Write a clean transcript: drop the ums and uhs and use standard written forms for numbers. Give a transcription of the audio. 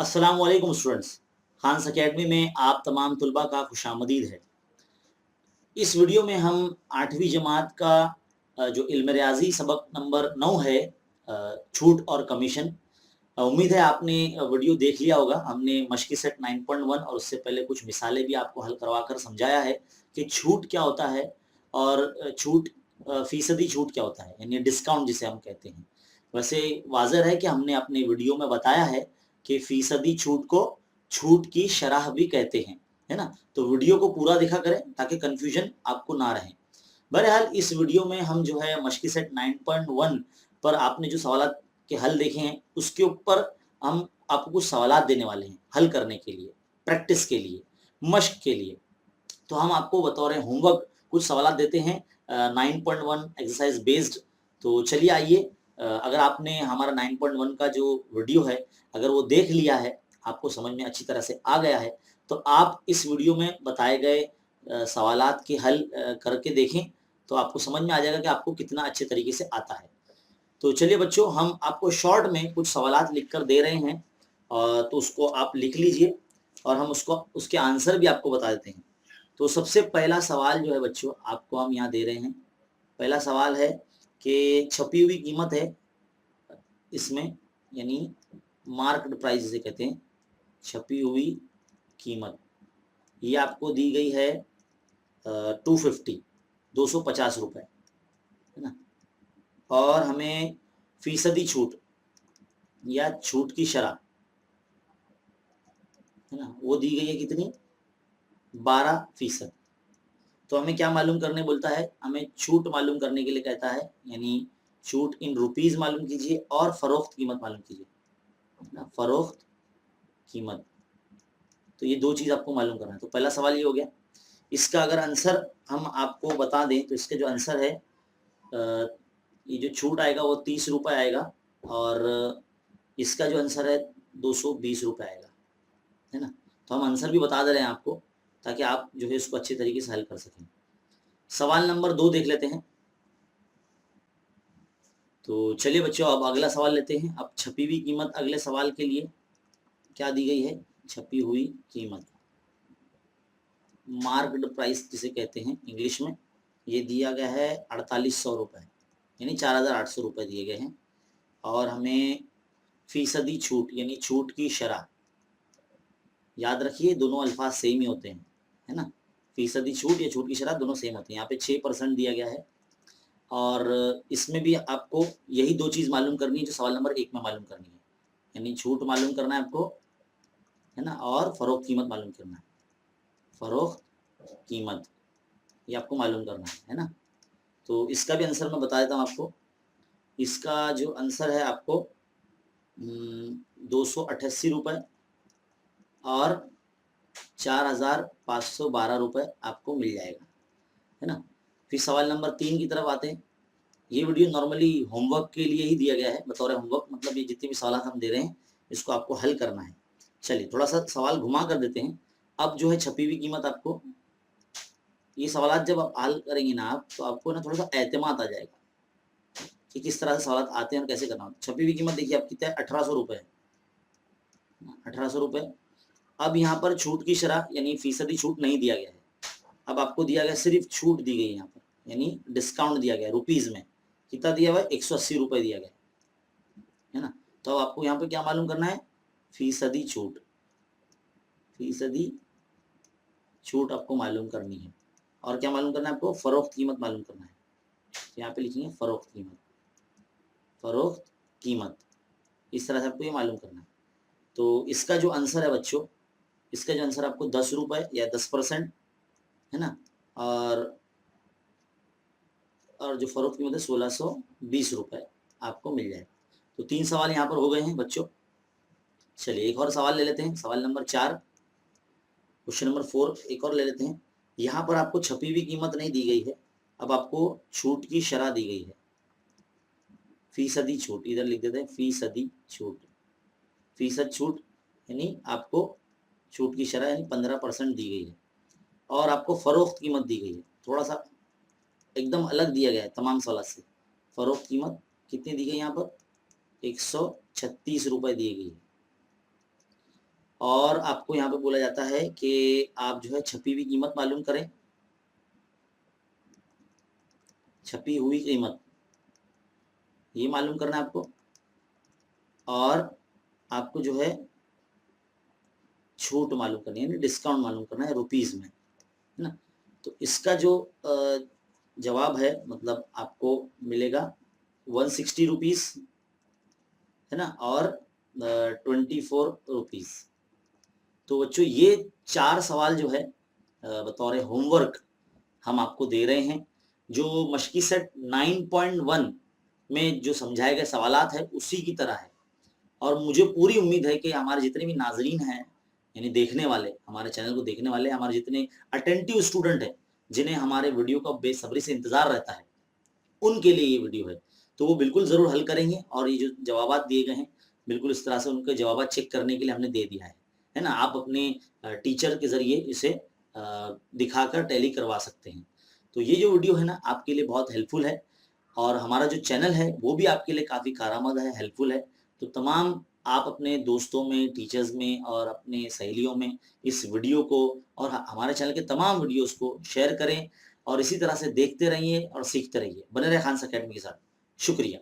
अस्सलाम वालेकुम students. Khans academy में आप तमाम तुलबा का खुशामदीद है। इस वीडियो में हम 8वीं जमात का जो इल्म रियाज़ी सबक नंबर 9 है, छूट और कमीशन। उम्मीद है आपने वीडियो देख लिया होगा। हमने मश्की सेट 9.1 और उससे पहले कुछ मिसालें भी आपको हल करवा कर समझाया है कि छूट क्या होता है और छूट फ़ीसदी छूट क्या होता है, यानी डिस्काउंट जिसे हम कहते हैं। वैसे वाज़ेह है कि हमने अपने वीडियो में बताया है कि फ़ीसदी छूट को छूट की शरह भी कहते हैं, है ना? तो वीडियो को पूरा देखा करें ताकि कन्फ्यूजन आपको ना रहे। बहरहाल इस वीडियो में हम जो है मश्की सेट 9.1 पर आपने जो सवालात के हल देखे हैं, उसके ऊपर हम आपको कुछ सवालात देने वाले हैं हल करने के लिए, प्रैक्टिस के लिए, मश्क के लिए। तो हम आपको बतौर होमवर्क कुछ सवालात देते हैं 9.1 एक्सरसाइज बेस्ड। तो चलिए आइए, अगर आपने हमारा 9.1 का जो वीडियो है अगर वो देख लिया है, आपको समझ में अच्छी तरह से आ गया है, तो आप इस वीडियो में बताए गए सवालात के हल करके देखें, तो आपको समझ में आ जाएगा कि आपको कितना अच्छे तरीके से आता है। तो चलिए बच्चों, हम आपको शॉर्ट में कुछ सवालात लिख कर दे रहे हैं, तो उसको आप लिख लीजिए और हम उसको उसके आंसर भी आपको बता देते हैं। तो सबसे पहला सवाल जो है बच्चों, आपको हम यहाँ दे रहे हैं। पहला सवाल है कि छपी हुई कीमत है इसमें, यानी मार्क्ड प्राइस जिसे कहते हैं, छपी हुई कीमत ये आपको दी गई है 250 ₹250, है ना? और हमें फीसदी छूट या छूट की शरह, है ना, वो दी गई है कितनी? 12%। तो हमें क्या मालूम करने बोलता है? हमें छूट मालूम करने के लिए कहता है, यानी छूट इन रुपीस मालूम कीजिए और फरोख्त कीमत मालूम कीजिए, ना, फरोख्त कीमत। तो ये दो चीज आपको मालूम करना है। तो पहला सवाल ये हो गया। इसका अगर आंसर हम आपको बता दें तो इसका जो आंसर है, ये जो छूट आएगा वो 30 रुपये आएगा और इसका जो आंसर है 220 रुपये आएगा, है ना? तो हम आंसर भी बता दे रहे हैं आपको ताकि आप जो है इसको अच्छे तरीके से हल कर सकें। सवाल नंबर 2 देख लेते हैं। तो चलिए बच्चों, अब अगला सवाल लेते हैं। अब छपी हुई कीमत अगले सवाल के लिए क्या दी गई है? छपी हुई कीमत, मार्क्ड प्राइस जिसे कहते हैं इंग्लिश में, ये दिया गया है 4800 रुपये, यानी 4800 रुपये दिए गए हैं। और हमें फीसदी छूट यानी छूट की शरह, याद रखिए दोनों अल्फाज सेम ही होते हैं, है ना? फीसदी छूट या छूट की शरह दोनों सेम होते हैं। यहाँ पे 6% दिया गया है और इसमें भी आपको यही दो चीज़ मालूम करनी है जो सवाल नंबर 1 में मालूम करनी है, यानी छूट मालूम करना है आपको, है ना, और फरोख्त कीमत मालूम करना है। फरोख्त कीमत ये आपको मालूम करना है ना? तो इसका भी आंसर मैं बता देता हूँ आपको। इसका जो आंसर है आपको 288 रुपये और 4512 रुपये आपको मिल जाएगा, है ना? फिर सवाल नंबर 3 की तरफ आते हैं। ये वीडियो नॉर्मली होमवर्क के लिए ही दिया गया है, बतौर होमवर्क, मतलब ये जितने भी सवाल हम दे रहे हैं इसको आपको हल करना है। चलिए थोड़ा सा सवाल घुमा कर देते हैं। अब जो है छपी हुई कीमत, आपको ये सवाल जब आप हल करेंगे ना आप, तो आपको ना थोड़ा सा एतमाद आ जाएगा कि किस तरह से सवाल आते हैं और कैसे करना होता है। छपी हुई कीमत देखिए आप कितना है, 1800 रुपये, 1800 रुपये। अब यहाँ पर छूट की शरह यानी फीसदी छूट नहीं दिया गया है। अब आपको दिया गया सिर्फ छूट दी गई है यहाँ पर, यानी डिस्काउंट दिया गया रुपीज में। कितना दिया हुआ है? 180 रुपये दिया गया है ना? तो अब आपको यहाँ पे क्या मालूम करना है? फीसदी छूट, फीसदी छूट आपको मालूम करनी है। और क्या मालूम करना है आपको? फरोख्त कीमत मालूम करना है। तो यहाँ पे लिखेंगे फरोख्त कीमत, फरोख्त कीमत, इस तरह से आपको ये मालूम करना है। तो इसका जो आंसर है बच्चों, इसका जो आंसर आपको 10 रुपये या 10%, है ना? और जो फरोख्त कीमत है 1620 रुपये आपको मिल जाएगा। तो 3 सवाल यहाँ पर हो गए हैं बच्चों। चलिए एक और सवाल ले लेते हैं, सवाल नंबर 4, क्वेश्चन नंबर 4 एक और ले लेते हैं। यहाँ पर आपको छपी हुई कीमत नहीं दी गई है, अब आपको छूट की शरह दी गई है, फीसदी छूट। इधर लिख देते हैं फीसदी छूट, फीसद छूट, यानी आपको छूट की शरह यानी 15% दी गई है। और आपको फरोख्त कीमत दी गई है, थोड़ा सा एकदम अलग दिया गया है तमाम सवाल से। फरोख्त कीमत कितनी दी गई यहाँ पर? 136 रुपये दी गई है। और आपको यहाँ पे बोला जाता है कि आप जो है छपी हुई कीमत मालूम करें, छपी हुई कीमत ये मालूम करना है आपको, और आपको जो है छूट मालूम करनी है, यानी डिस्काउंट मालूम करना है रुपीज में, है ना। तो इसका जो जवाब है मतलब आपको मिलेगा 160 रुपीज, है ना, और 24 रुपीज। तो बच्चों ये 4 सवाल जो है बतौर होमवर्क हम आपको दे रहे हैं। जो मशकी सेट 9.1 में जो समझाए गए सवालात है उसी की तरह है, और मुझे पूरी उम्मीद है कि हमारे जितने भी नाजरीन हैं, यानी देखने वाले, हमारे चैनल को देखने वाले, हमारे जितने अटेंटिव स्टूडेंट हैं, जिन्हें हमारे वीडियो का बेसब्री से इंतजार रहता है, उनके लिए ये वीडियो है। तो वो बिल्कुल ज़रूर हल करेंगे, और ये जो जवाबात दिए गए हैं बिल्कुल इस तरह से उनके जवाबात चेक करने के लिए हमने दे दिया है ना। आप अपने टीचर के ज़रिए इसे दिखाकर टैली करवा सकते हैं। तो ये जो वीडियो है ना आपके लिए बहुत हेल्पफुल है, और हमारा जो चैनल है वो भी आपके लिए काफ़ी कारआमद है, हेल्पफुल है। तो तमाम आप अपने दोस्तों में, टीचर्स में और अपने सहेलियों में इस वीडियो को और हमारे चैनल के तमाम वीडियोज़ को शेयर करें, और इसी तरह से देखते रहिए और सीखते रहिए। बने रहे खान अकेडमी के साथ। शुक्रिया।